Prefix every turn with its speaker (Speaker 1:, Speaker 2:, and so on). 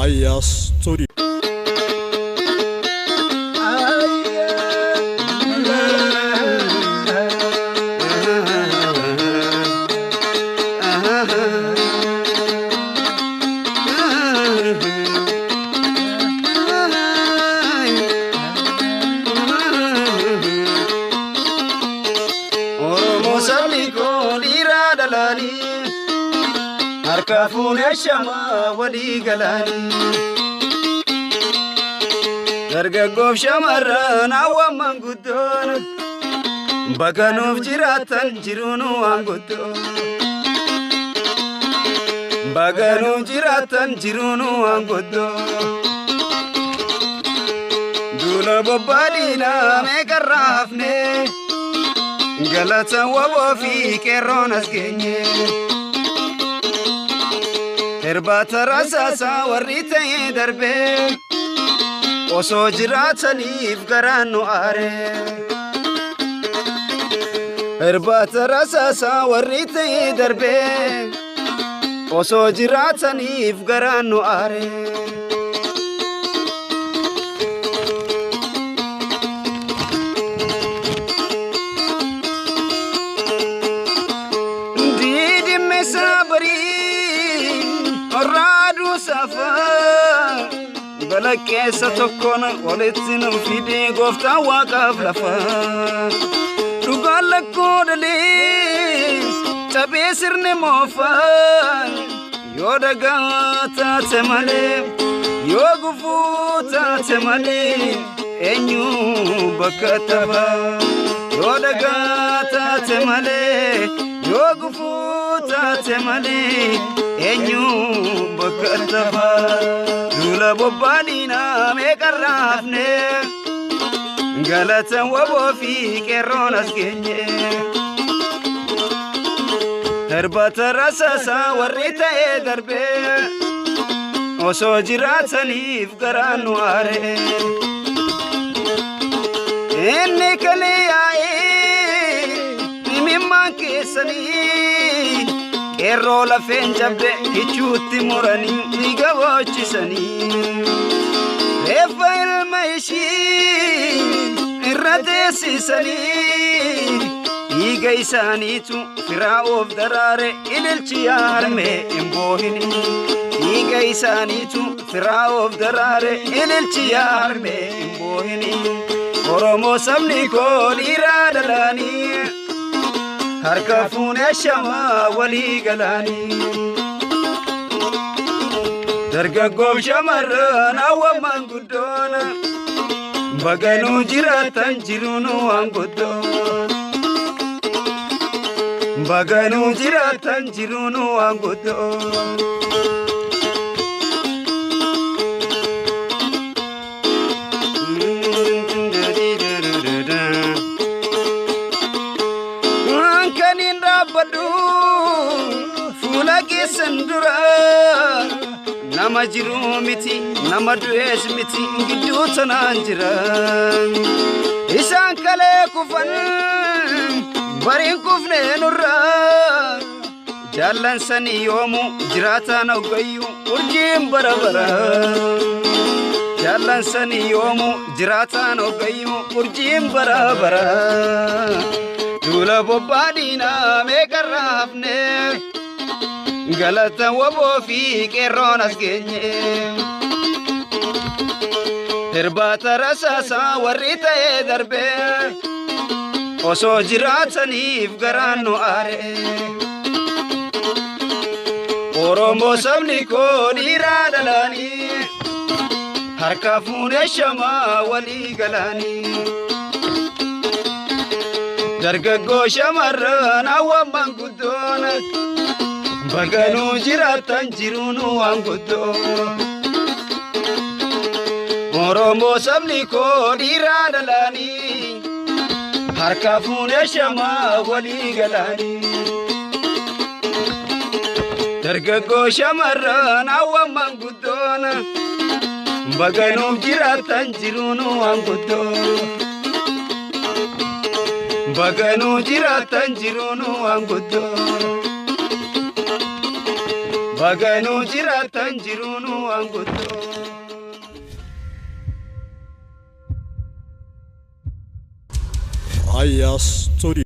Speaker 1: Aya Studio.
Speaker 2: Harkafun shama wali galani dargaggoof shamarran awwamman guddoon baganuuf jiraatan jiruunu waan guddoon baganuuf jiraatan jiruunu waan guddoon duula bobbaadhiina meeqarraa hafne galata waboo fi qeerroon as geenye Herbata rasasa warri ta'e darbe osoo jiraataniif garaan nu aare Herbata rasasa warri ta'e darbe osoo jiraataniif garaan nu aare Didime sabari Radu safa balakkeessa tokkona walitti nu fide goofta waaqaaf lafa dhugaan lakkoo dalee cabee sirne moofa yoo dagaa taate malee yoo gufuu taate malee eenyu bakka tafa yoo dagaa taate malee yoo gufuu taate malee eenyu bakka tafa duula bobbaadhiina meeqarraa hafne galata waboo fi qeerroon as geenye Herbata rasasa warri ta'e darbe osoo jiraataniif garaan nu aare inni kalee yaa'ee imimmaan keessanii Qeerroo lafeen jabde kichuutti muranii dhiiga boochisanii reeffa ilma ishii irra teessisanii dhiiga isaaniitu firaa of daraare ililchi yaarmee hin boohini dhiiga isaaniitu firaa of daraare ililchi yaarmee hin boohini Oromoo sabni koo dhiiraa dhalaanii Harkafun shama wali galani dargaggoof shamarran awwamman guddoon baganuu jiraatan jiruunu waan guddoon baganuu jiraatan jiruunu waan guddoon Fulagi sendura nama jiru miti nama dues miti gidduu tanaan jira isaan kalee kufan bariin kufne nurra jaallan sanii yoomu jiraataan oggayyu urjiin barabara jaallan sanii yoomu jiraataan oggayyu urjiin barabara duula bobbaadhiina meeqarraa hafne galata waboo fi qeerroon as geenye Herbata rasasa warri ta'e darbe osoo jiraataniif garaan nu aare Oromoo sabni koo dhiiraa dhalaanii harkafun shama wali galanii dargaggoo shamarran awwamman guddoon baganuu jiraatan jiruunu waan guddoon Oromoo sabni koo dhiiraa dhalaanii harkafun shama wali galanii dargaggoo shamarran awwamman guddoon baganuuf jiraatan jiruunu waan guddoon baganuu jiraatan jiruunu waan guddoon Baganuu jiraatan jiruunu waan guddoo.
Speaker 1: Aya Studio.